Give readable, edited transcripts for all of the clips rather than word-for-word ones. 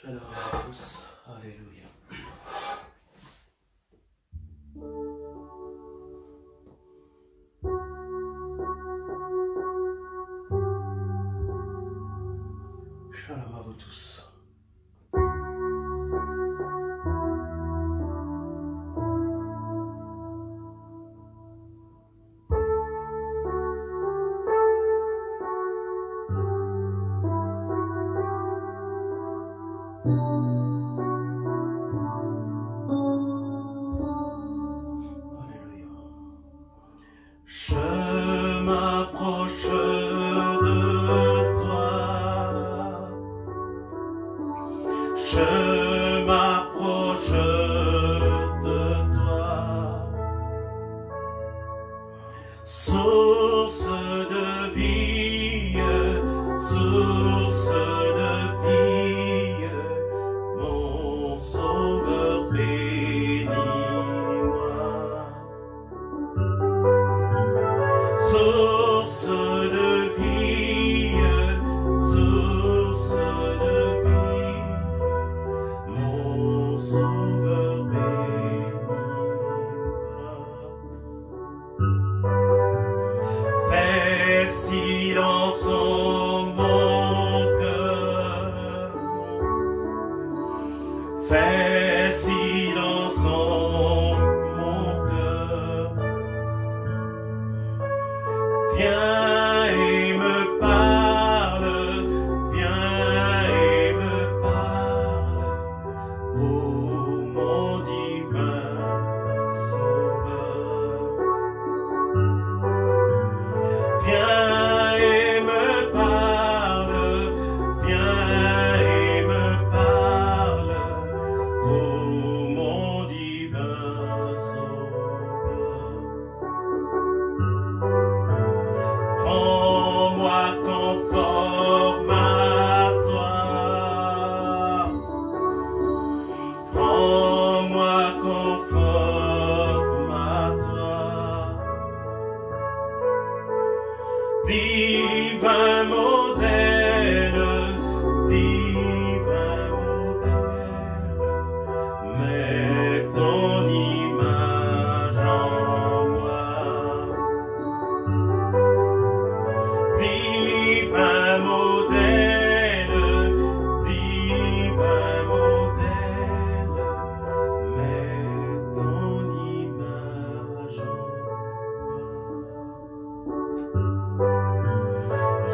Shalom à tous. Alléluia. Shalom à vous tous. Je m'approche de toi, je m'approche de toi, source de vie, source de vie, mon sauveur bénis-moi. Source de vie, source de vie, mon sauveur bénis-moi. Fais silence en mon cœur, fais silence en mon cœur. Viens et me parle, viens et me parle, ô mon divin Sauveur. Viens et me parle, viens et me parle, ô mon divin Sauveur. Prends-moi conforme à toi, prends-moi conforme à toi, divin modèle, divin modèle, mets ton image en moi. Divin modèle, mets ton image en moi.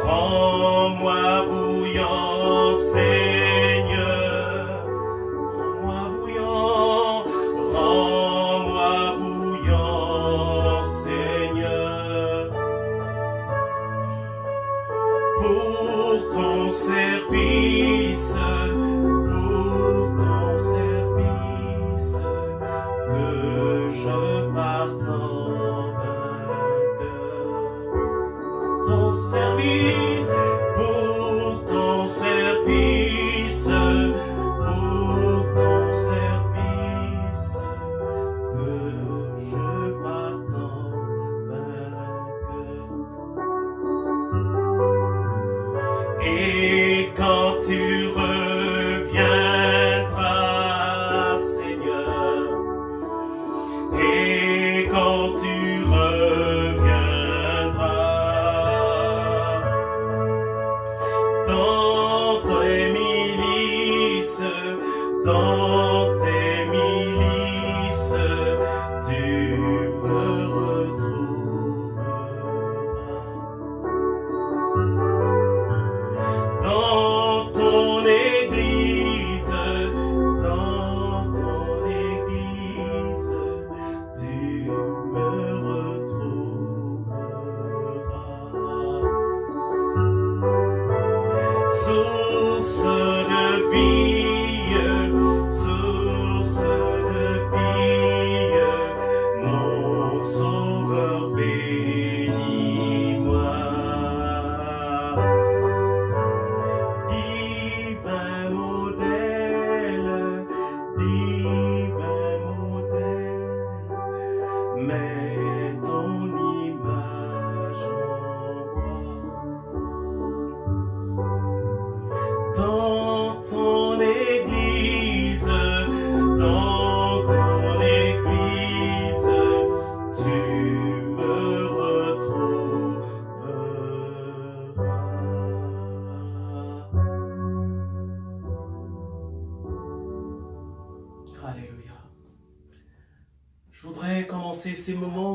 Rends-moi bouillant, Seigneur, rends-moi bouillant, Seigneur. Pour ton service, que je parte en vainqueur. Ton service, pour ton service, que je parte en vainqueur. Et quand tu reviendras, Seigneur, et quand tu reviendras,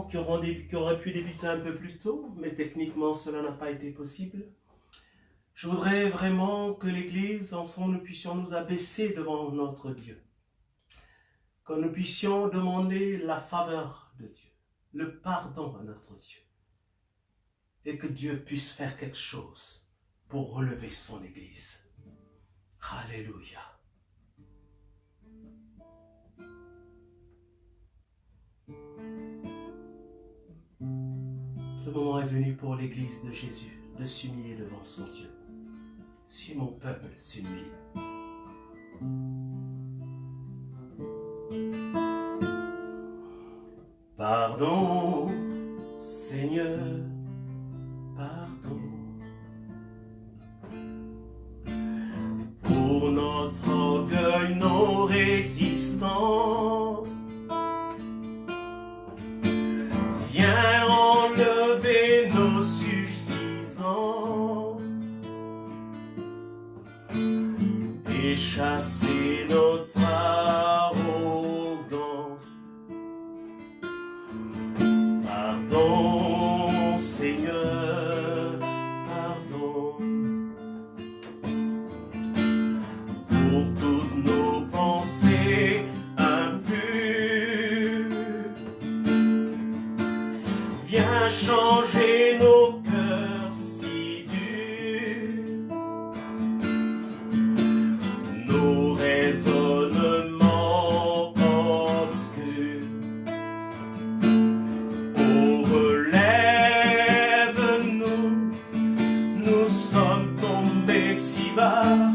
chants qui auraient pu débuter un peu plus tôt, mais techniquement cela n'a pas été possible. Je voudrais vraiment que l'Église, ensemble, nous puissions nous abaisser devant notre Dieu. Que nous puissions demander la faveur de Dieu, le pardon à notre Dieu. Et que Dieu puisse faire quelque chose pour relever son Église. Alléluia. Le moment est venu pour l'Église de Jésus de s'humilier devant son Dieu. Si mon peuple s'humilie. Pardon, Seigneur, pardon. Pour notre orgueil, nos résistances. Viens enlever nos suffisances et chasser notre arrogance. Pardon, Seigneur, pardon pour toutes nos pensées impures. Viens changer nos cœurs si durs, nos raisonnements obscurs. Oh, relève-nous, nous sommes tombés si bas.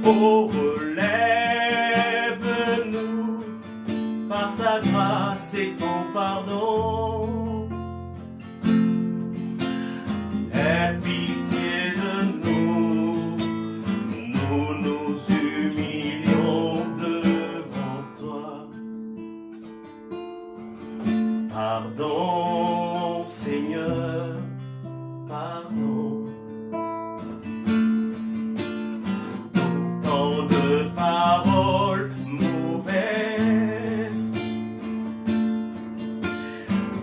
Oh, relève-nous, par ta grâce et ton pardon. Aie pitié de nous, nous nous humilions devant toi. Pardon, Seigneur, pardon. Tant de paroles mauvaises.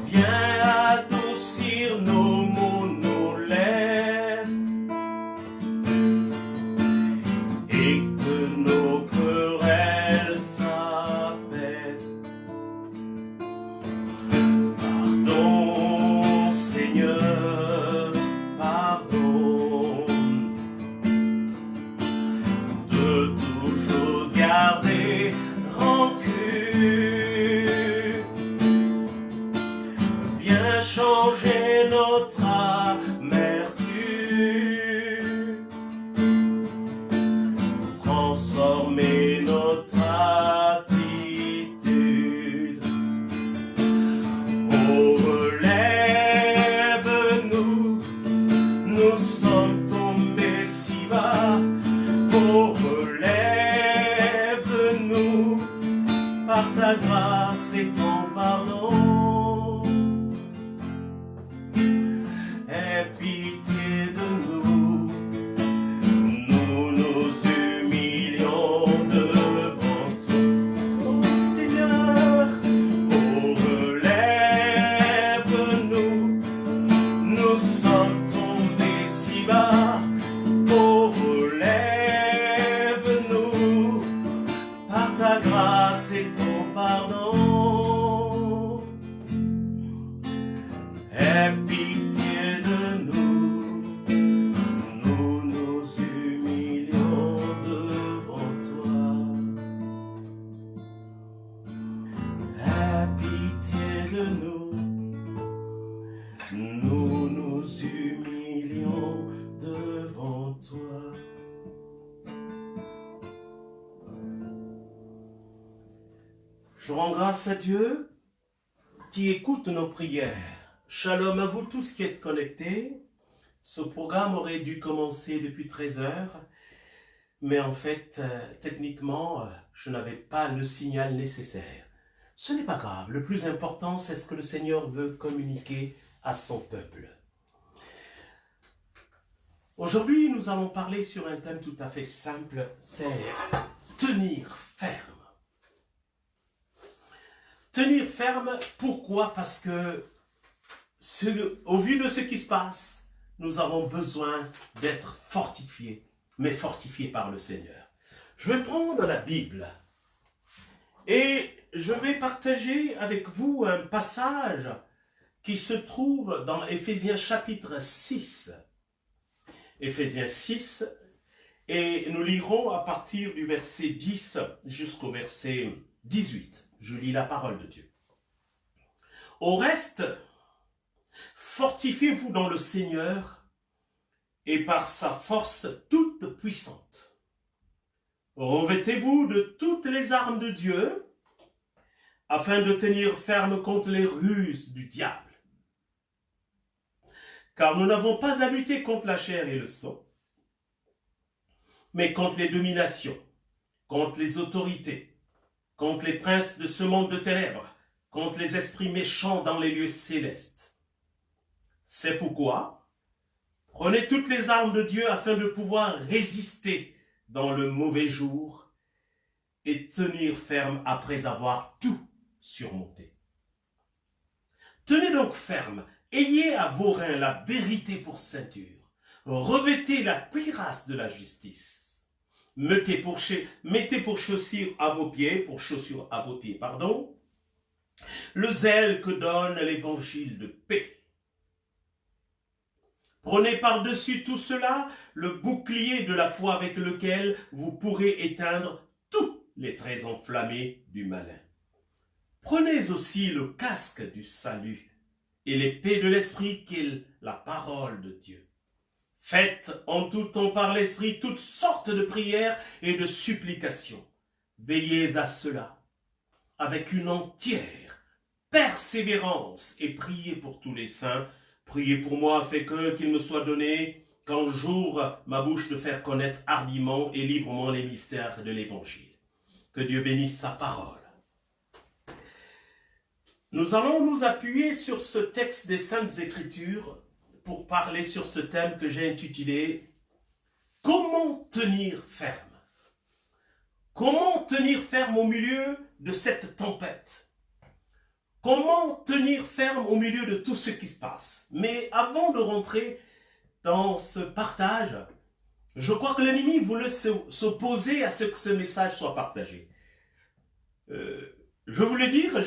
Viens adoucir nos mots, nos lèvres, et que nos querelles s'apaisent. Pardon, Seigneur, pardon, de toujours garder rancune. Viens changer notre amertume, transformer notre attitude. Oh, relève-nous, nous sommes tombés si bas. Oh, relève-nous, par ta grâce et ton pardon. Aie pitié de nous, nous nous humilions devant toi. Oh Seigneur, oh, relève-nous, nous sommes tombés si bas. Oh, relève-nous, par ta grâce et ton pardon. Aie pitié de nous, nous nous humilions devant toi. Aie pitié de nous, nous nous humilions devant toi. Je rends grâce à Dieu qui écoute nos prières. Shalom à vous tous qui êtes connectés. Ce programme aurait dû commencer depuis 13 heures, mais en fait, techniquement, je n'avais pas le signal nécessaire. Ce n'est pas grave, le plus important, c'est ce que le Seigneur veut communiquer à son peuple. Aujourd'hui, nous allons parler sur un thème tout à fait simple, c'est tenir ferme. Tenir ferme, pourquoi? Parce que au vu de ce qui se passe, nous avons besoin d'être fortifiés, mais fortifiés par le Seigneur. Je vais prendre la Bible et je vais partager avec vous un passage qui se trouve dans Éphésiens chapitre 6. Éphésiens 6, et nous lirons à partir du verset 10 jusqu'au verset 18. Je lis la parole de Dieu. Au reste, fortifiez-vous dans le Seigneur et par sa force toute puissante. Revêtez-vous de toutes les armes de Dieu afin de tenir ferme contre les ruses du diable. Car nous n'avons pas à lutter contre la chair et le sang, mais contre les dominations, contre les autorités, contre les princes de ce monde de ténèbres, contre les esprits méchants dans les lieux célestes. C'est pourquoi, prenez toutes les armes de Dieu afin de pouvoir résister dans le mauvais jour et tenir ferme après avoir tout surmonté. Tenez donc ferme, ayez à vos reins la vérité pour ceinture, revêtez la cuirasse de la justice, mettez pour chaussures à vos pieds, le zèle que donne l'évangile de paix. Prenez par-dessus tout cela le bouclier de la foi avec lequel vous pourrez éteindre tous les traits enflammés du malin. Prenez aussi le casque du salut et l'épée de l'esprit qui est la parole de Dieu. Faites en tout temps par l'esprit toutes sortes de prières et de supplications. Veillez à cela avec une entière persévérance et priez pour tous les saints. Priez pour moi afin qu'il me soit donné qu'un jour ma bouche de faire connaître hardiment et librement les mystères de l'Évangile. Que Dieu bénisse sa parole. Nous allons nous appuyer sur ce texte des Saintes Écritures pour parler sur ce thème que j'ai intitulé « Comment tenir ferme ?» Comment tenir ferme au milieu de cette tempête? Comment tenir ferme au milieu de tout ce qui se passe? Mais avant de rentrer dans ce partage, je crois que l'ennemi voulait s'opposer à ce que ce message soit partagé. Je voulais dire,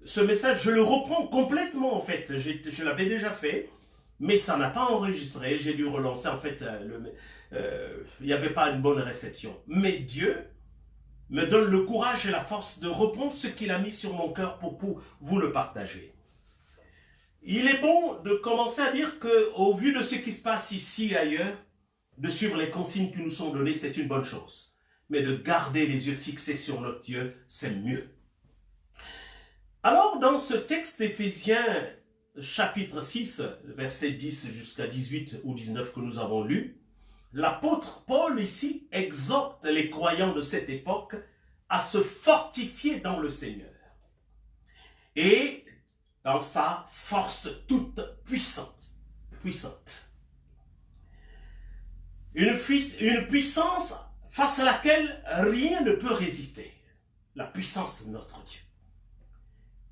ce message, je le reprends complètement en fait. Je l'avais déjà fait, mais ça n'a pas enregistré. J'ai dû relancer en fait. Il n'y avait pas une bonne réception. Mais Dieu me donne le courage et la force de reprendre ce qu'il a mis sur mon cœur pour vous le partager. Il est bon de commencer à dire qu'au vu de ce qui se passe ici et ailleurs, de suivre les consignes qui nous sont données, c'est une bonne chose. Mais de garder les yeux fixés sur notre Dieu, c'est mieux. Alors, dans ce texte d'Éphésiens, chapitre 6, versets 10 jusqu'à 18 ou 19 que nous avons lu, l'apôtre Paul ici exhorte les croyants de cette époque à se fortifier dans le Seigneur et dans sa force toute puissante. Une puissance face à laquelle rien ne peut résister. La puissance de notre Dieu.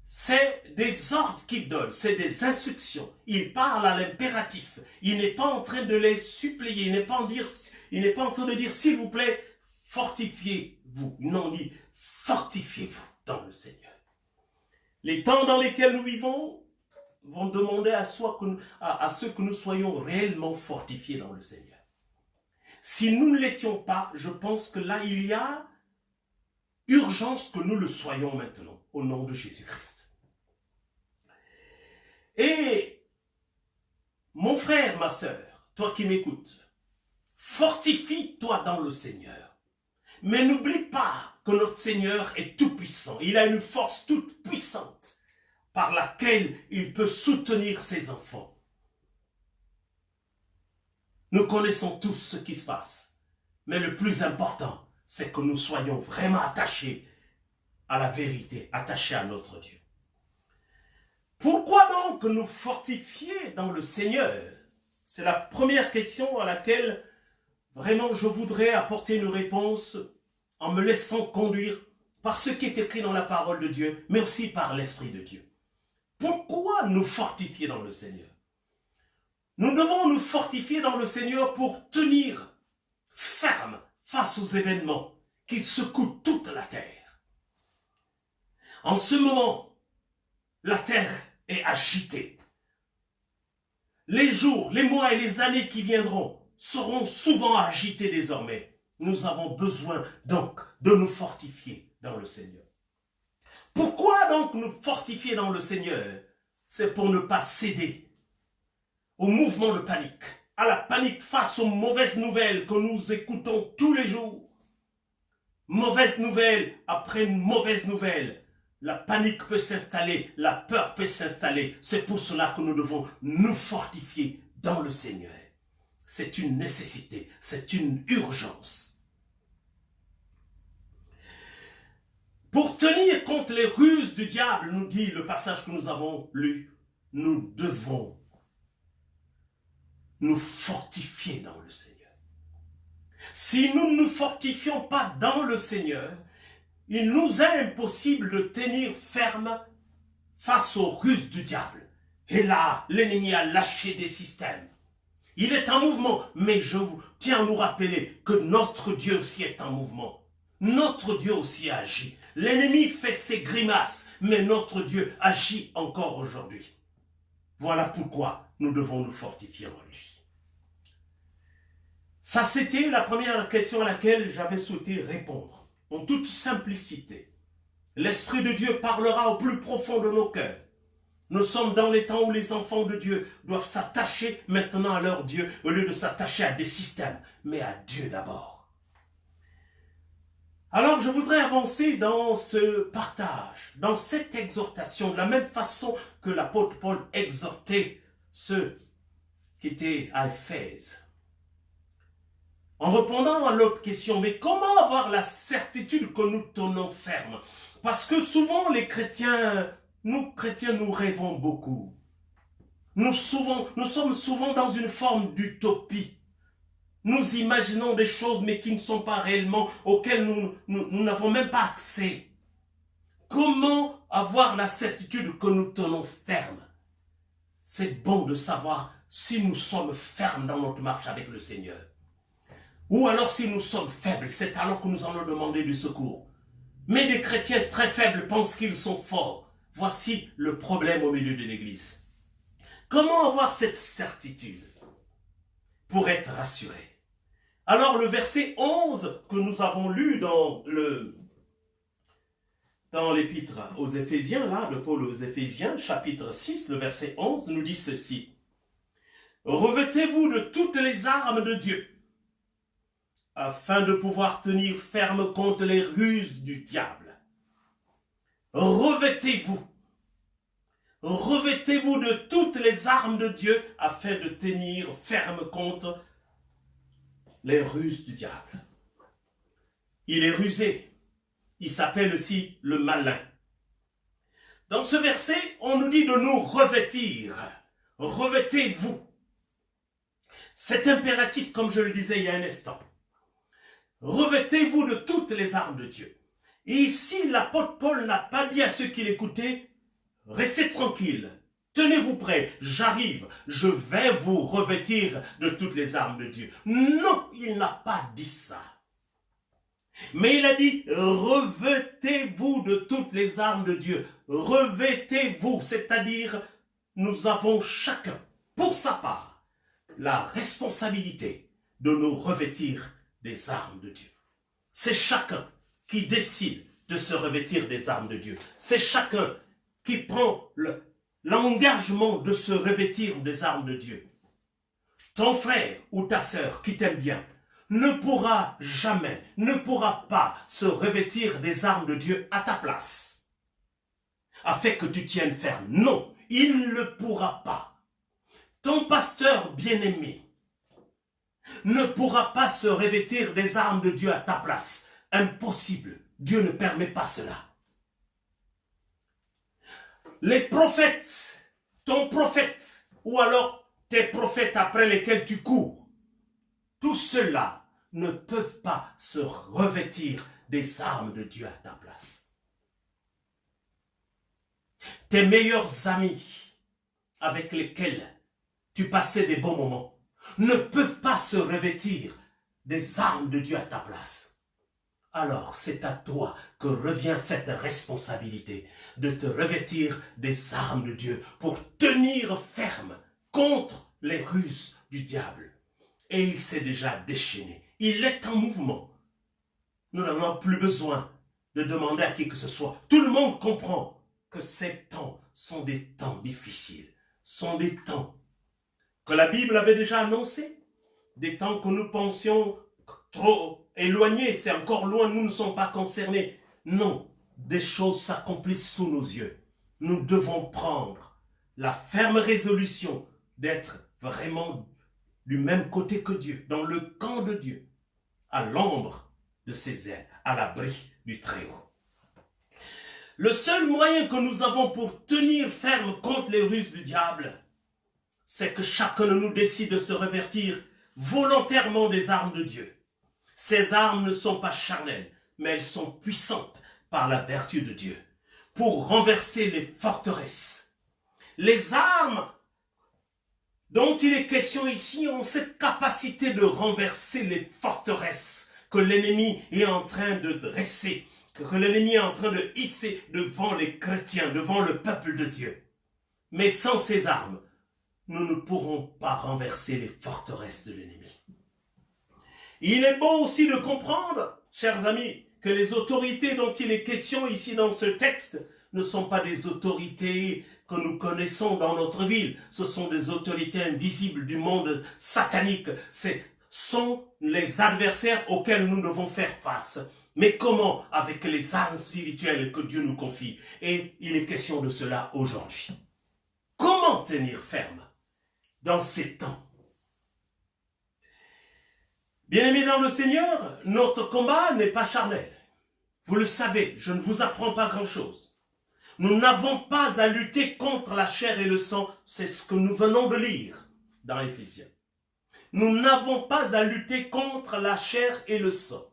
C'est des ordres qu'il donne, c'est des instructions. Il parle à l'impératif. Il n'est pas en train de les supplier. Il n'est pas en train de dire, s'il vous plaît, fortifiez-vous. Non, il dit, fortifiez-vous dans le Seigneur. Les temps dans lesquels nous vivons vont demander à ce que nous soyons réellement fortifiés dans le Seigneur. Si nous ne l'étions pas, je pense que là, il y a urgence que nous le soyons maintenant, au nom de Jésus-Christ. Et mon frère, ma sœur, toi qui m'écoutes, fortifie-toi dans le Seigneur. Mais n'oublie pas que notre Seigneur est tout puissant. Il a une force toute puissante par laquelle il peut soutenir ses enfants. Nous connaissons tous ce qui se passe. Mais le plus important, c'est que nous soyons vraiment attachés à la vérité, attachés à notre Dieu. Pourquoi donc nous fortifier dans le Seigneur? C'est la première question à laquelle vraiment je voudrais apporter une réponse en me laissant conduire par ce qui est écrit dans la parole de Dieu, mais aussi par l'Esprit de Dieu. Pourquoi nous fortifier dans le Seigneur? Nous devons nous fortifier dans le Seigneur pour tenir ferme face aux événements qui secouent toute la terre. En ce moment, la terre est agitée. Les jours, les mois et les années qui viendront seront souvent agités désormais. Nous avons besoin donc de nous fortifier dans le Seigneur. Pourquoi donc nous fortifier dans le Seigneur? C'est pour ne pas céder au mouvement de panique, à la panique face aux mauvaises nouvelles que nous écoutons tous les jours. Mauvaise nouvelle après une mauvaise nouvelle. La panique peut s'installer, la peur peut s'installer. C'est pour cela que nous devons nous fortifier dans le Seigneur. C'est une nécessité, c'est une urgence. Pour tenir contre les ruses du diable, nous dit le passage que nous avons lu, nous devons nous fortifier dans le Seigneur. Si nous ne nous fortifions pas dans le Seigneur, il nous est impossible de tenir ferme face aux ruses du diable. Et là, l'ennemi a lâché des systèmes. Il est en mouvement, mais je tiens à nous rappeler que notre Dieu aussi est en mouvement. Notre Dieu aussi agit. L'ennemi fait ses grimaces, mais notre Dieu agit encore aujourd'hui. Voilà pourquoi nous devons nous fortifier en lui. Ça, c'était la première question à laquelle j'avais souhaité répondre. En toute simplicité, l'Esprit de Dieu parlera au plus profond de nos cœurs. Nous sommes dans les temps où les enfants de Dieu doivent s'attacher maintenant à leur Dieu, au lieu de s'attacher à des systèmes, mais à Dieu d'abord. Alors je voudrais avancer dans ce partage, dans cette exhortation, de la même façon que l'apôtre Paul exhortait ceux qui étaient à Éphèse. En répondant à l'autre question, mais comment avoir la certitude que nous tenons ferme? Parce que souvent les chrétiens, nous rêvons beaucoup. Nous sommes souvent dans une forme d'utopie. Nous imaginons des choses, mais qui ne sont pas réellement, auxquelles nous n'avons même pas accès. Comment avoir la certitude que nous tenons ferme? C'est bon de savoir si nous sommes fermes dans notre marche avec le Seigneur. Ou alors si nous sommes faibles, c'est alors que nous allons demander du secours. Mais des chrétiens très faibles pensent qu'ils sont forts. Voici le problème au milieu de l'Église. Comment avoir cette certitude pour être rassuré? Alors le verset 11 que nous avons lu dans l'épître aux Éphésiens, là, de Paul aux Éphésiens, chapitre 6, le verset 11, nous dit ceci. Revêtez-vous de toutes les armes de Dieu, afin de pouvoir tenir ferme contre les ruses du diable. Revêtez-vous. Revêtez-vous de toutes les armes de Dieu, afin de tenir ferme contre les ruses du diable. Il est rusé. Il s'appelle aussi le malin. Dans ce verset, on nous dit de nous revêtir. Revêtez-vous. C'est impératif, comme je le disais il y a un instant. Revêtez-vous de toutes les armes de Dieu. Et ici, l'apôtre Paul n'a pas dit à ceux qui l'écoutaient, restez tranquilles, tenez-vous prêts, j'arrive, je vais vous revêtir de toutes les armes de Dieu. Non, il n'a pas dit ça. Mais il a dit, revêtez-vous de toutes les armes de Dieu. Revêtez-vous, c'est-à-dire, nous avons chacun, pour sa part, la responsabilité de nous revêtir des armes de Dieu. C'est chacun qui décide de se revêtir des armes de Dieu. C'est chacun qui prend l'engagement de se revêtir des armes de Dieu. Ton frère ou ta sœur qui t'aime bien ne pourra jamais, ne pourra pas se revêtir des armes de Dieu à ta place, afin que tu tiennes ferme. Non, il ne pourra pas. Ton pasteur bien-aimé ne pourra pas se revêtir des armes de Dieu à ta place. Impossible. Dieu ne permet pas cela. Les prophètes, ton prophète, ou alors tes prophètes après lesquels tu cours, tous ceux-là ne peuvent pas se revêtir des armes de Dieu à ta place. tes meilleurs amis avec lesquels tu passais des bons moments ne peuvent pas se revêtir des armes de Dieu à ta place. Alors c'est à toi que revient cette responsabilité de te revêtir des armes de Dieu pour tenir ferme contre les ruses du diable. Et il s'est déjà déchaîné. Il est en mouvement. Nous n'avons plus besoin de demander à qui que ce soit. Tout le monde comprend que ces temps sont des temps difficiles, sont des temps que la Bible avait déjà annoncés, des temps que nous pensions trop éloignés, c'est encore loin, nous ne sommes pas concernés. Non, des choses s'accomplissent sous nos yeux. Nous devons prendre la ferme résolution d'être vraiment du même côté que Dieu, dans le camp de Dieu, à l'ombre de ses ailes, à l'abri du Très-Haut. Le seul moyen que nous avons pour tenir ferme contre les ruses du diable, c'est que chacun de nous décide de se revêtir volontairement des armes de Dieu. Ces armes ne sont pas charnelles, mais elles sont puissantes par la vertu de Dieu pour renverser les forteresses. Les armes dont il est question ici ont cette capacité de renverser les forteresses que l'ennemi est en train de dresser, que l'ennemi est en train de hisser devant les chrétiens, devant le peuple de Dieu. Mais sans ces armes, nous ne pourrons pas renverser les forteresses de l'ennemi. Il est bon aussi de comprendre, chers amis, que les autorités dont il est question ici dans ce texte ne sont pas des autorités que nous connaissons dans notre ville. Ce sont des autorités invisibles du monde satanique. Ce sont les adversaires auxquels nous devons faire face. Mais comment? Avec les armes spirituelles que Dieu nous confie. Et il est question de cela aujourd'hui. Comment tenir ferme dans ces temps? Bien-aimés dans le Seigneur, notre combat n'est pas charnel. Vous le savez, je ne vous apprends pas grand-chose. Nous n'avons pas à lutter contre la chair et le sang, c'est ce que nous venons de lire dans Éphésiens. Nous n'avons pas à lutter contre la chair et le sang.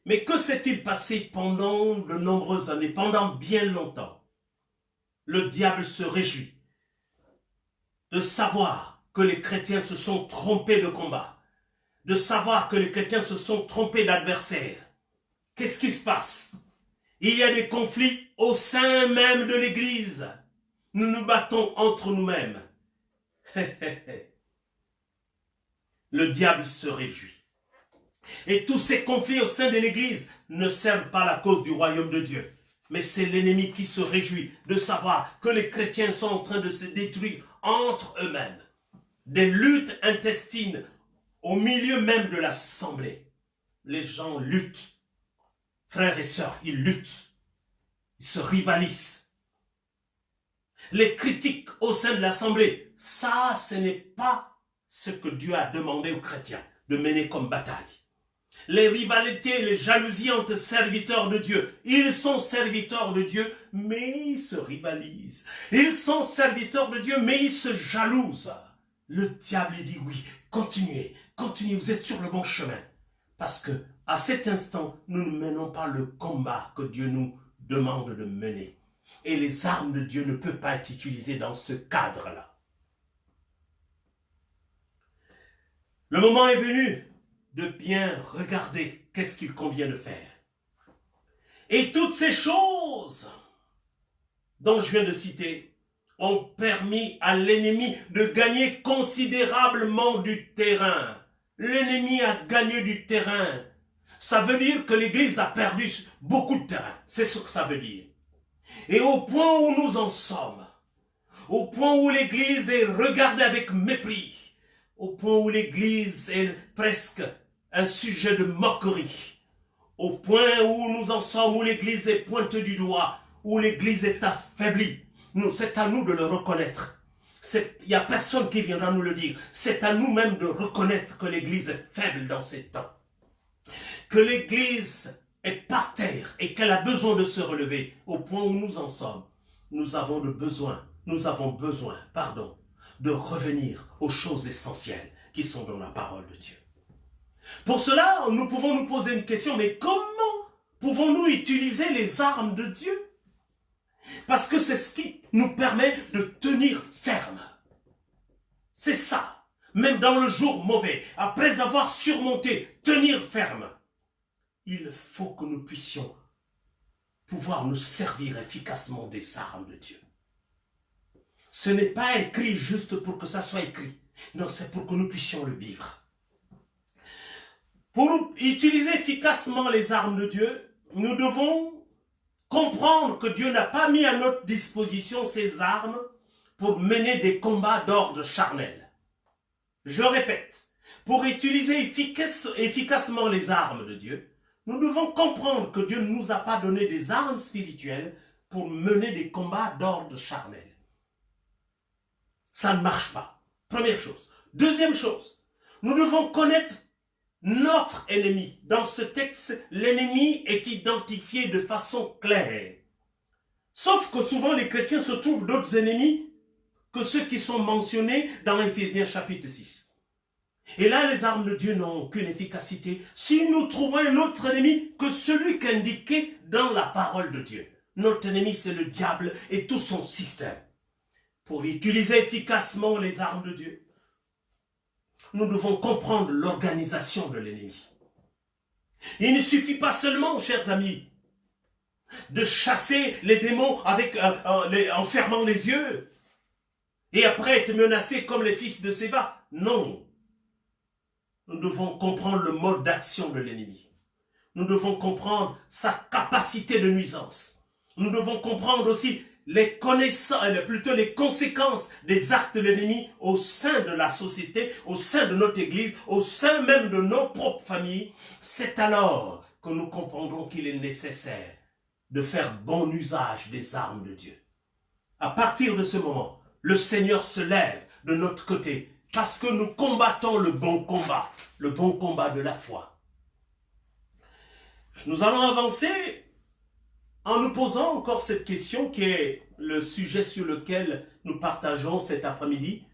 Mais que s'est-il passé pendant de nombreuses années, pendant bien longtemps? Le diable se réjouit de savoir que les chrétiens se sont trompés de combat, de savoir que les chrétiens se sont trompés d'adversaires. Qu'est-ce qui se passe? Il y a des conflits au sein même de l'Église. Nous nous battons entre nous-mêmes. Le diable se réjouit. Et tous ces conflits au sein de l'Église ne servent pas la cause du royaume de Dieu. Mais c'est l'ennemi qui se réjouit de savoir que les chrétiens sont en train de se détruire entre eux-mêmes. Des luttes intestines au milieu même de l'assemblée. Les gens luttent. Frères et sœurs, ils luttent. Ils se rivalisent. Les critiques au sein de l'assemblée, ça, ce n'est pas ce que Dieu a demandé aux chrétiens de mener comme bataille. Les rivalités, les jalousies entre serviteurs de Dieu. Ils sont serviteurs de Dieu, mais ils se rivalisent. Ils sont serviteurs de Dieu, mais ils se jalousent. Le diable dit oui, continuez, vous êtes sur le bon chemin. Parce que à cet instant, nous ne menons pas le combat que Dieu nous demande de mener. Et les armes de Dieu ne peuvent pas être utilisées dans ce cadre-là. Le moment est venu de bien regarder qu'est-ce qu'il convient de faire. Et toutes ces choses dont je viens de citer ont permis à l'ennemi de gagner considérablement du terrain. L'ennemi a gagné du terrain. Ça veut dire que l'Église a perdu beaucoup de terrain. C'est ce que ça veut dire. Et au point où nous en sommes, au point où l'Église est regardée avec mépris, au point où l'Église est presque un sujet de moquerie, au point où nous en sommes, où l'Église est pointée du doigt, où l'Église est affaiblie, c'est à nous de le reconnaître. Il n'y a personne qui viendra nous le dire. C'est à nous-mêmes de reconnaître que l'Église est faible dans ces temps. Que l'Église est par terre et qu'elle a besoin de se relever. Au point où nous en sommes, nous avons besoin de revenir aux choses essentielles qui sont dans la parole de Dieu. Pour cela, nous pouvons nous poser une question, mais comment pouvons-nous utiliser les armes de Dieu? Parce que c'est ce qui nous permet de tenir ferme. C'est ça. Même dans le jour mauvais, après avoir surmonté, tenir ferme. Il faut que nous puissions pouvoir nous servir efficacement des armes de Dieu. Ce n'est pas écrit juste pour que ça soit écrit. Non, c'est pour que nous puissions le vivre. Pour utiliser efficacement les armes de Dieu, nous devons comprendre que Dieu n'a pas mis à notre disposition ces armes pour mener des combats d'ordre charnel. Je répète, pour utiliser efficacement les armes de Dieu, nous devons comprendre que Dieu ne nous a pas donné des armes spirituelles pour mener des combats d'ordre charnel. Ça ne marche pas. Première chose. Deuxième chose, nous devons connaître notre ennemi. Dans ce texte, l'ennemi est identifié de façon claire. Sauf que souvent les chrétiens se trouvent d'autres ennemis que ceux qui sont mentionnés dans Éphésiens chapitre 6. Et là, les armes de Dieu n'ont aucune efficacité si nous trouvons un autre ennemi que celui qu'indiqué dans la parole de Dieu. Notre ennemi, c'est le diable et tout son système. Pour utiliser efficacement les armes de Dieu, nous devons comprendre l'organisation de l'ennemi. Il ne suffit pas seulement, chers amis, de chasser les démons en fermant les yeux et après être menacé comme les fils de Séva. Non. Nous devons comprendre le mode d'action de l'ennemi. Nous devons comprendre sa capacité de nuisance. Nous devons comprendre aussi les conséquences des actes de l'ennemi au sein de la société, au sein de notre église, au sein même de nos propres familles. C'est alors que nous comprendrons qu'il est nécessaire de faire bon usage des armes de Dieu. À partir de ce moment, le Seigneur se lève de notre côté parce que nous combattons le bon combat de la foi. Nous allons avancer en nous posant encore cette question qui est le sujet sur lequel nous partageons cet après-midi.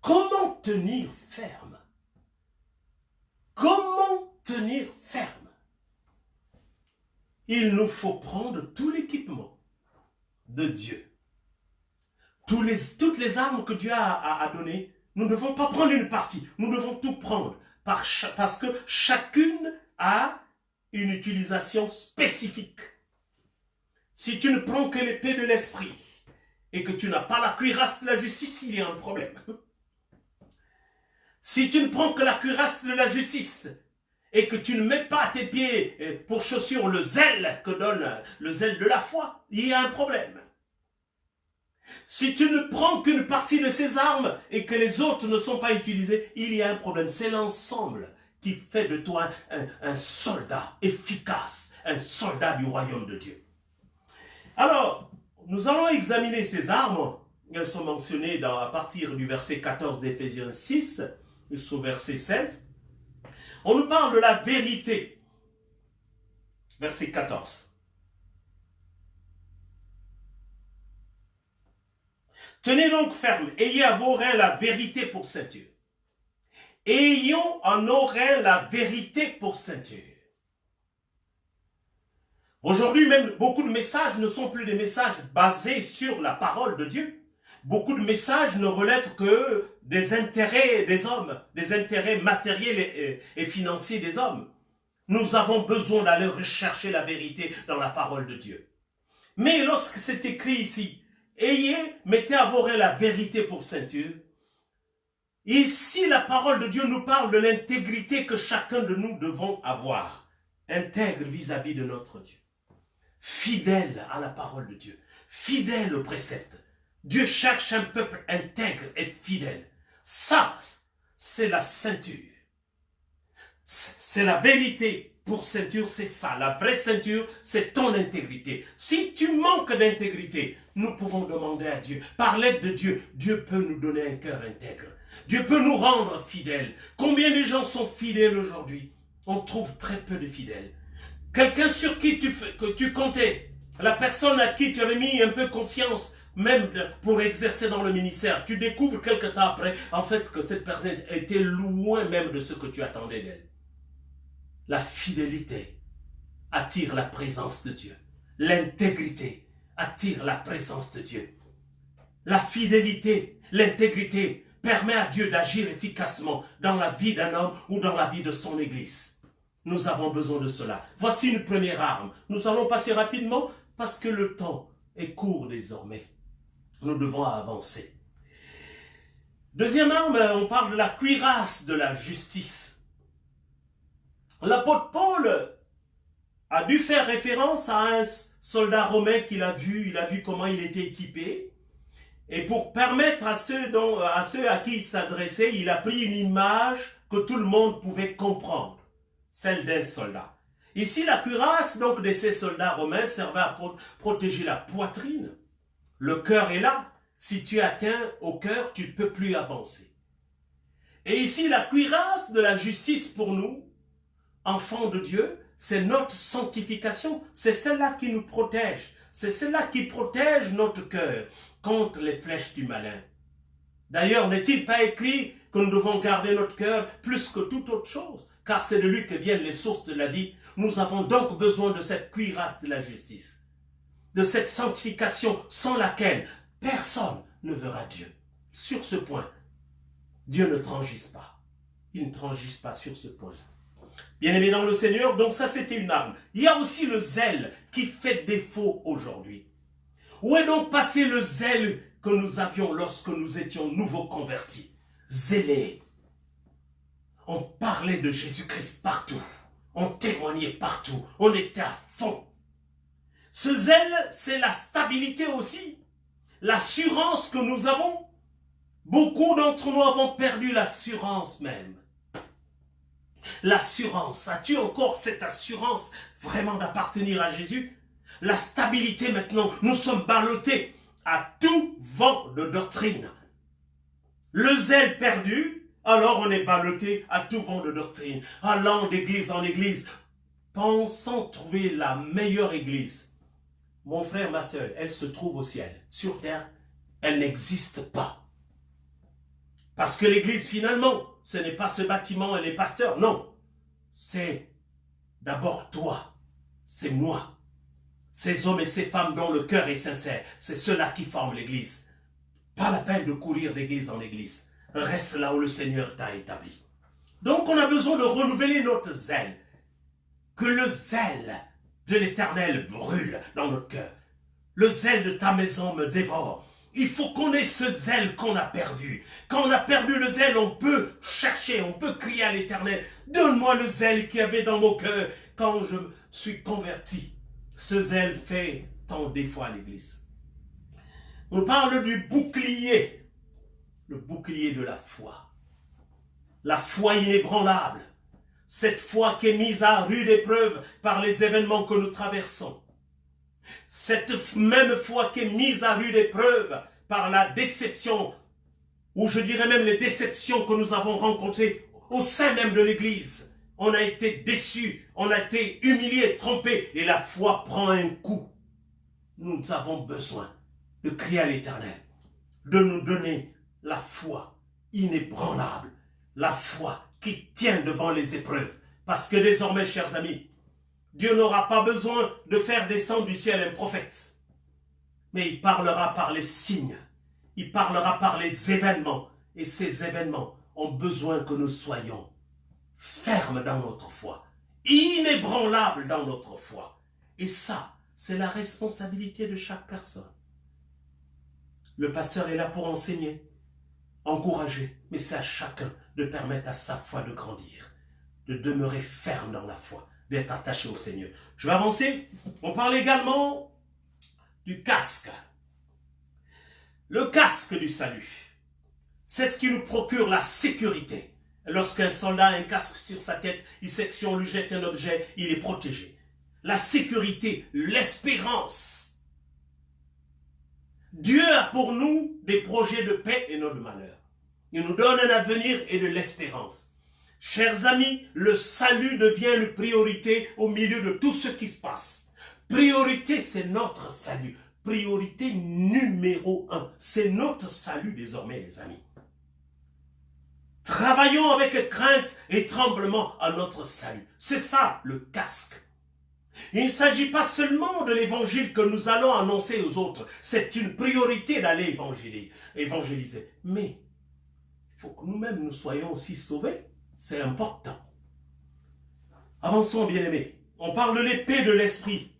Comment tenir ferme? Comment tenir ferme? Il nous faut prendre tout l'équipement de Dieu. Toutes les armes que Dieu a données, nous ne devons pas prendre une partie, nous devons tout prendre parce que chacune a une utilisation spécifique. Si tu ne prends que l'épée de l'esprit et que tu n'as pas la cuirasse de la justice, il y a un problème. Si tu ne prends que la cuirasse de la justice et que tu ne mets pas à tes pieds pour chaussure le zèle que donne le zèle de la foi, il y a un problème. Si tu ne prends qu'une partie de ces armes et que les autres ne sont pas utilisées, il y a un problème. C'est l'ensemble qui fait de toi un soldat efficace, un soldat du royaume de Dieu. Alors, nous allons examiner ces armes. Elles sont mentionnées à partir du verset 14 d'Éphésiens 6 jusqu'au verset 16. On nous parle de la vérité. Verset 14. Tenez donc ferme, ayez à vos reins la vérité pour ceinture. Ayons en nos reins la vérité pour ceinture. Aujourd'hui même, beaucoup de messages ne sont plus des messages basés sur la parole de Dieu. Beaucoup de messages ne relèvent que des intérêts des hommes, des intérêts matériels et financiers des hommes. Nous avons besoin d'aller rechercher la vérité dans la parole de Dieu. Mais lorsque c'est écrit ici, mettez à vos reins la vérité pour ceinture. Ici, la parole de Dieu nous parle de l'intégrité que chacun de nous devons avoir. Intègre vis-à-vis de notre Dieu. Fidèle à la parole de Dieu. Fidèle aux préceptes. Dieu cherche un peuple intègre et fidèle. Ça, c'est la ceinture. C'est la vérité pour ceinture, c'est ça. La vraie ceinture, c'est ton intégrité. Si tu manques d'intégrité, nous pouvons demander à Dieu. Par l'aide de Dieu, Dieu peut nous donner un cœur intègre. Dieu peut nous rendre fidèles. Combien de gens sont fidèles aujourd'hui? On trouve très peu de fidèles. Quelqu'un sur qui tu comptais, la personne à qui tu avais mis un peu confiance, même pour exercer dans le ministère, tu découvres quelque temps après, en fait, que cette personne était loin même de ce que tu attendais d'elle. La fidélité attire la présence de Dieu. L'intégrité attire la présence de Dieu. La fidélité, l'intégrité permet à Dieu d'agir efficacement dans la vie d'un homme ou dans la vie de son Église. Nous avons besoin de cela. Voici une première arme. Nous allons passer rapidement parce que le temps est court désormais. Nous devons avancer. Deuxième arme, on parle de la cuirasse de la justice. L'apôtre Paul a dû faire référence à un soldat romain qu'il a vu. Il a vu comment il était équipé. Et pour permettre à ceux à qui il s'adressait, il a pris une image que tout le monde pouvait comprendre, celle d'un soldat. Ici, la cuirasse donc, de ces soldats romains servait à protéger la poitrine. Le cœur est là. Si tu atteins au cœur, tu ne peux plus avancer. Et ici, la cuirasse de la justice pour nous, enfants de Dieu, c'est notre sanctification. C'est celle-là qui nous protège. C'est celle-là qui protège notre cœur contre les flèches du malin. D'ailleurs, n'est-il pas écrit que nous devons garder notre cœur plus que toute autre chose, car c'est de lui que viennent les sources de la vie. Nous avons donc besoin de cette cuirasse de la justice, de cette sanctification sans laquelle personne ne verra Dieu. Sur ce point, Dieu ne transige pas. Il ne transige pas sur ce point. Bien-aimés dans le Seigneur, donc ça c'était une arme. Il y a aussi le zèle qui fait défaut aujourd'hui. Où est donc passé le zèle que nous avions lorsque nous étions nouveaux convertis? Zélés. On parlait de Jésus-Christ partout. On témoignait partout. On était à fond. Ce zèle, c'est la stabilité aussi. L'assurance que nous avons. Beaucoup d'entre nous avons perdu l'assurance même. L'assurance. As-tu encore cette assurance vraiment d'appartenir à Jésus? La stabilité maintenant. Nous sommes ballottés à tout vent de doctrine. Le zèle perdu, alors on est ballotté à tout vent de doctrine. Allant d'église en église, pensant trouver la meilleure église. Mon frère, ma soeur, elle se trouve au ciel. Sur terre, elle n'existe pas. Parce que l'église, finalement, ce n'est pas ce bâtiment et les pasteurs, non. C'est d'abord toi, c'est moi. Ces hommes et ces femmes dont le cœur est sincère, c'est ceux-là qui forment l'église. Pas la peine de courir d'église en église. Reste là où le Seigneur t'a établi. Donc on a besoin de renouveler notre zèle. Que le zèle de l'Éternel brûle dans notre cœur. Le zèle de ta maison me dévore. Il faut qu'on ait ce zèle qu'on a perdu. Quand on a perdu le zèle, on peut chercher, on peut crier à l'Éternel. Donne-moi le zèle qu'il y avait dans mon cœur quand je me suis converti. Ce zèle fait tant défaut à l'Église. On parle du bouclier. Le bouclier de la foi. La foi inébranlable. Cette foi qui est mise à rude épreuve par les événements que nous traversons. Cette même foi qui est mise à rude épreuve par la déception, ou je dirais même les déceptions que nous avons rencontrées au sein même de l'Église. On a été déçus, on a été humiliés, trompés, et la foi prend un coup. Nous avons besoin de crier à l'Éternel, de nous donner la foi inébranlable, la foi qui tient devant les épreuves. Parce que désormais, chers amis, Dieu n'aura pas besoin de faire descendre du ciel un prophète. Mais il parlera par les signes. Il parlera par les événements. Et ces événements ont besoin que nous soyons fermes dans notre foi. Inébranlables dans notre foi. Et ça, c'est la responsabilité de chaque personne. Le pasteur est là pour enseigner, encourager. Mais c'est à chacun de permettre à sa foi de grandir. De demeurer ferme dans la foi. D'être attaché au Seigneur. Je vais avancer. On parle également du casque. Le casque du salut. C'est ce qui nous procure la sécurité. Lorsqu'un soldat a un casque sur sa tête, il sait que si on lui jette un objet, il est protégé. La sécurité, l'espérance. Dieu a pour nous des projets de paix et non de malheur. Il nous donne un avenir et de l'espérance. Chers amis, le salut devient une priorité au milieu de tout ce qui se passe. Priorité, c'est notre salut. Priorité numéro 1. C'est notre salut désormais, les amis. Travaillons avec crainte et tremblement à notre salut. C'est ça, le casque. Il ne s'agit pas seulement de l'évangile que nous allons annoncer aux autres. C'est une priorité d'aller évangéliser. Mais il faut que nous-mêmes nous soyons aussi sauvés. C'est important. Avançons, bien-aimés. On parle de l'épée de l'esprit.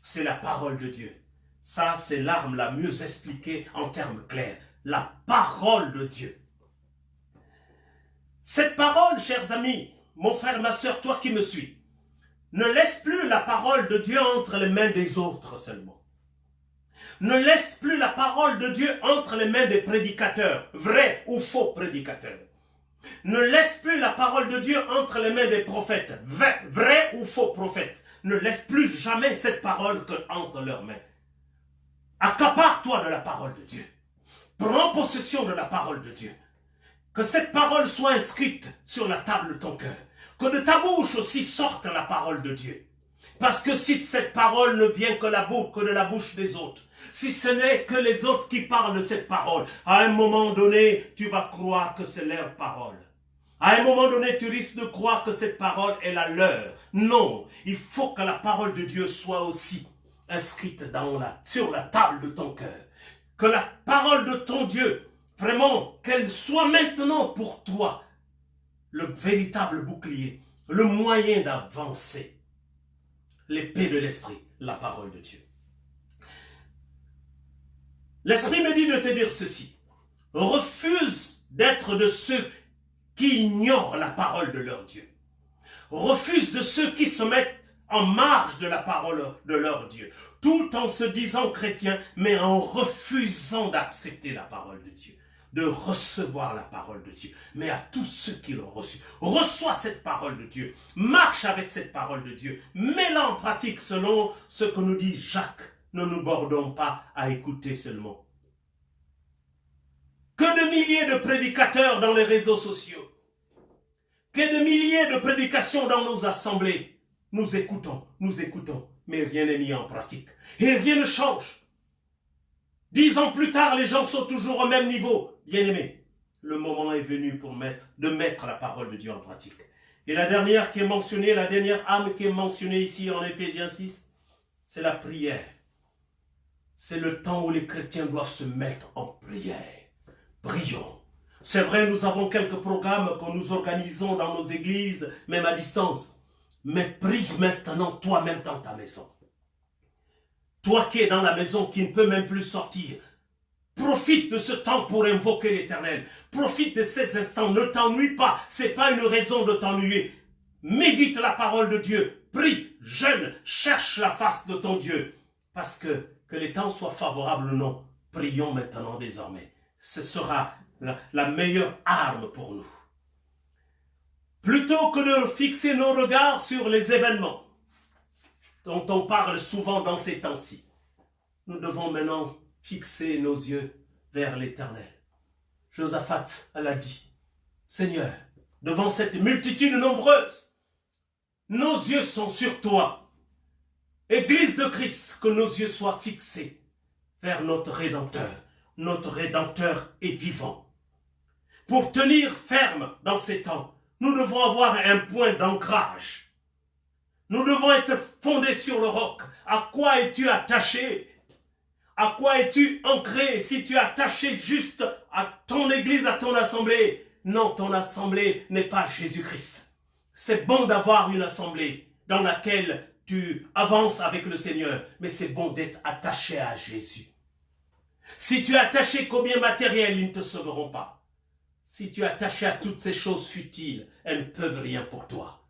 C'est la parole de Dieu. Ça, c'est l'arme la mieux expliquée en termes clairs. La parole de Dieu. Cette parole, chers amis, mon frère, ma soeur, toi qui me suis, ne laisse plus la parole de Dieu entre les mains des autres seulement. Ne laisse plus la parole de Dieu entre les mains des prédicateurs, vrais ou faux prédicateurs. Ne laisse plus la parole de Dieu entre les mains des prophètes, vrais ou faux prophètes. Ne laisse plus jamais cette parole entre leurs mains. Accapare-toi de la parole de Dieu. Prends possession de la parole de Dieu. Que cette parole soit inscrite sur la table de ton cœur. Que de ta bouche aussi sorte la parole de Dieu. Parce que si cette parole ne vient que de la bouche des autres, si ce n'est que les autres qui parlent de cette parole, à un moment donné, tu vas croire que c'est leur parole. À un moment donné, tu risques de croire que cette parole est la leur. Non, il faut que la parole de Dieu soit aussi inscrite sur la table de ton cœur. Que la parole de ton Dieu, vraiment, qu'elle soit maintenant pour toi le véritable bouclier, le moyen d'avancer. L'épée de l'esprit, la parole de Dieu. L'esprit me dit de te dire ceci. Refuse d'être de ceux qui ignorent la parole de leur Dieu. Refuse de ceux qui se mettent en marge de la parole de leur Dieu, tout en se disant chrétien, mais en refusant d'accepter la parole de Dieu, de recevoir la parole de Dieu. Mais à tous ceux qui l'ont reçue, reçois cette parole de Dieu, marche avec cette parole de Dieu, mets-la en pratique selon ce que nous dit Jacques. Ne nous bordons pas à écouter seulement. Que de milliers de prédicateurs dans les réseaux sociaux, que de milliers de prédications dans nos assemblées. Nous écoutons, mais rien n'est mis en pratique. Et rien ne change. 10 ans plus tard, les gens sont toujours au même niveau. Bien-aimés, le moment est venu de mettre la parole de Dieu en pratique. Et la dernière qui est mentionnée, la dernière âme qui est mentionnée ici en Éphésiens 6, c'est la prière. C'est le temps où les chrétiens doivent se mettre en prière. Prions. C'est vrai, nous avons quelques programmes que nous organisons dans nos églises, même à distance. Mais prie maintenant toi-même dans ta maison. Toi qui es dans la maison, qui ne peux même plus sortir, profite de ce temps pour invoquer l'Éternel. Profite de ces instants, ne t'ennuie pas. Ce n'est pas une raison de t'ennuyer. Médite la parole de Dieu. Prie, jeûne, cherche la face de ton Dieu. Parce que les temps soient favorables ou non, prions maintenant désormais. Ce sera la meilleure arme pour nous. Plutôt que de fixer nos regards sur les événements dont on parle souvent dans ces temps-ci, nous devons maintenant fixer nos yeux vers l'Éternel. Josaphat l'a dit, Seigneur, devant cette multitude nombreuse, nos yeux sont sur toi. Église de Christ, que nos yeux soient fixés vers notre Rédempteur. Notre Rédempteur est vivant. Pour tenir ferme dans ces temps, nous devons avoir un point d'ancrage. Nous devons être fondés sur le roc. À quoi es-tu attaché? À quoi es-tu ancré? Si tu es attaché juste à ton église, à ton assemblée, non, ton assemblée n'est pas Jésus-Christ. C'est bon d'avoir une assemblée dans laquelle tu avances avec le Seigneur, mais c'est bon d'être attaché à Jésus. Si tu es attaché qu'aux biens matériels, ils ne te sauveront pas. Si tu es attaché à toutes ces choses futiles, elles ne peuvent rien pour toi.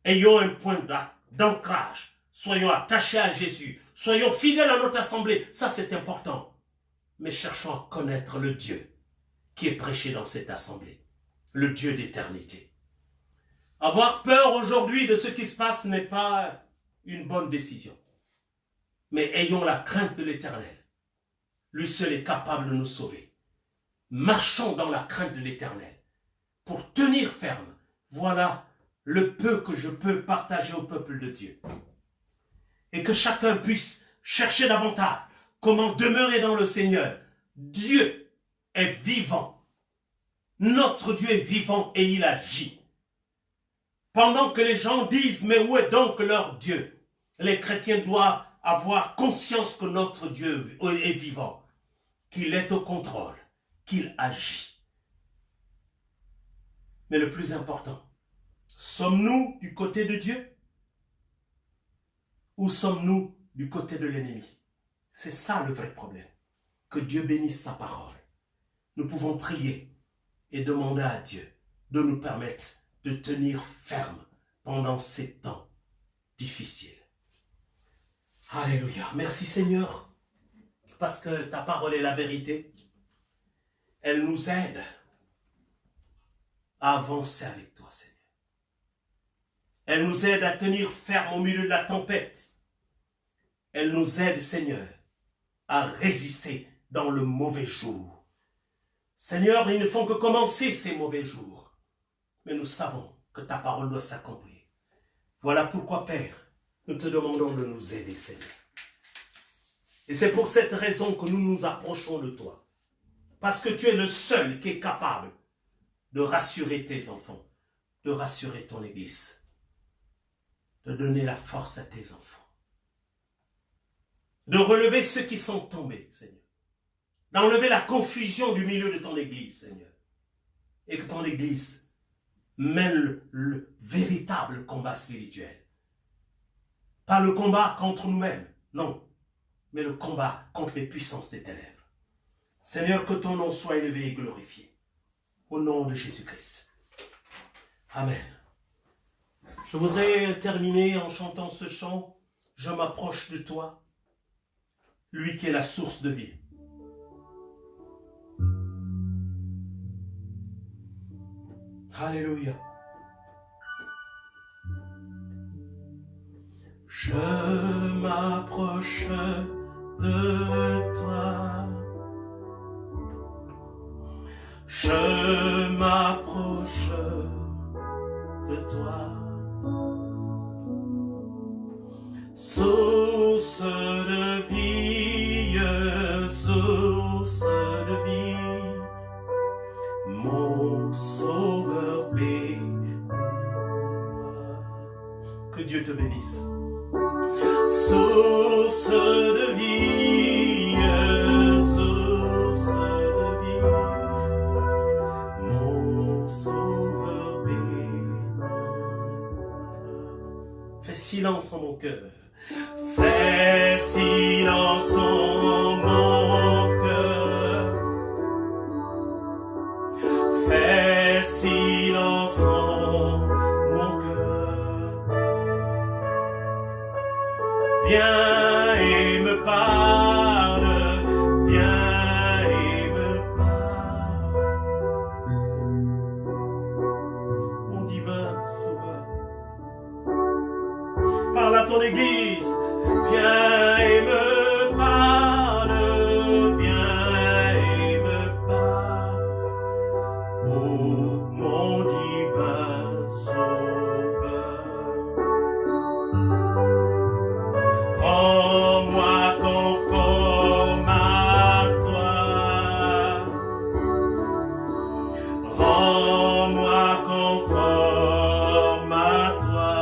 Ayons un point d'ancrage. Soyons attachés à Jésus. Soyons fidèles à notre assemblée. Ça, c'est important. Mais cherchons à connaître le Dieu qui est prêché dans cette assemblée. Le Dieu d'éternité. Avoir peur aujourd'hui de ce qui se passe n'est pas une bonne décision. Mais ayons la crainte de l'Éternel. Lui seul est capable de nous sauver. Marchons dans la crainte de l'Éternel pour tenir ferme. Voilà le peu que je peux partager au peuple de Dieu. Et que chacun puisse chercher davantage comment demeurer dans le Seigneur. Dieu est vivant. Notre Dieu est vivant et il agit. Pendant que les gens disent, mais où est donc leur Dieu? Les chrétiens doivent avoir conscience que notre Dieu est vivant, qu'il est au contrôle, qu'il agit. Mais le plus important, sommes-nous du côté de Dieu ou sommes-nous du côté de l'ennemi? C'est ça le vrai problème. Que Dieu bénisse sa parole. Nous pouvons prier et demander à Dieu de nous permettre de tenir ferme pendant ces temps difficiles. Alléluia. Merci Seigneur, parce que ta parole est la vérité. Elle nous aide à avancer avec toi, Seigneur. Elle nous aide à tenir ferme au milieu de la tempête. Elle nous aide, Seigneur, à résister dans le mauvais jour. Seigneur, ils ne font que commencer ces mauvais jours. Mais nous savons que ta parole doit s'accomplir. Voilà pourquoi, Père, nous te demandons de nous aider, Seigneur. Et c'est pour cette raison que nous nous approchons de toi. Parce que tu es le seul qui est capable de rassurer tes enfants, de rassurer ton Église, de donner la force à tes enfants, de relever ceux qui sont tombés, Seigneur, d'enlever la confusion du milieu de ton Église, Seigneur, et que ton Église mène le véritable combat spirituel. Pas le combat contre nous-mêmes, non, mais le combat contre les puissances des ténèbres. Seigneur, que ton nom soit élevé et glorifié. Au nom de Jésus-Christ. Amen. Je voudrais terminer en chantant ce chant. Je m'approche de toi, lui qui est la source de vie. Alléluia. Je m'approche de toi. Je m'approche de toi. Source de vie, source de vie, mon sauveur bénis-moi. Que Dieu te bénisse. Source de vie, source de vie, mon sauveur bénis-moi. Fais silence en mon cœur. Fais silence en mon cœur. Fais silence en mon cœur. Viens et me parle. Viens et me parle. Mon divin sauveur. Parle à ton Église. Viens et me parle, viens et me parle, ô mon divin sauveur. Rends-moi conforme à toi, rends-moi conforme à toi.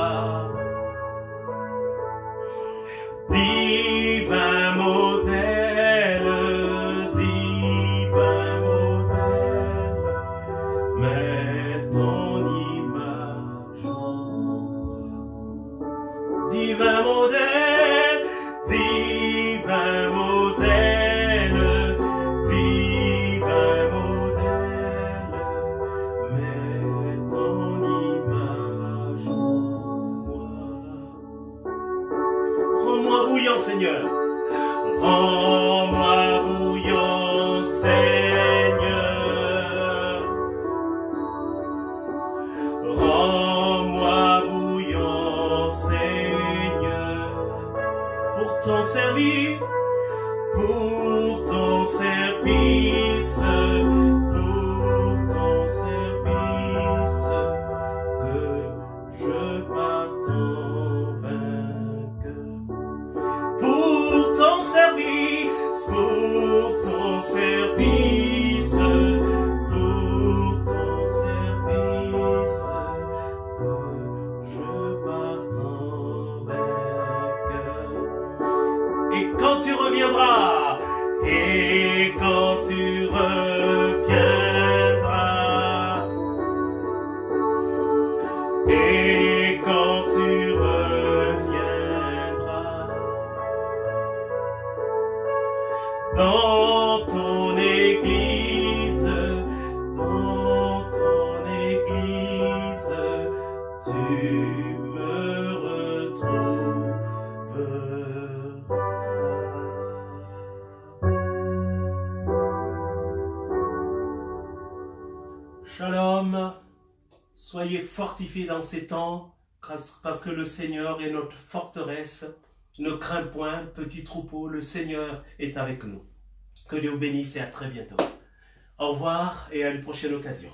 Shalom. Soyez fortifiés dans ces temps, parce que le Seigneur est notre forteresse. Ne crains point, petit troupeau, le Seigneur est avec nous. Que Dieu vous bénisse et à très bientôt. Au revoir et à une prochaine occasion.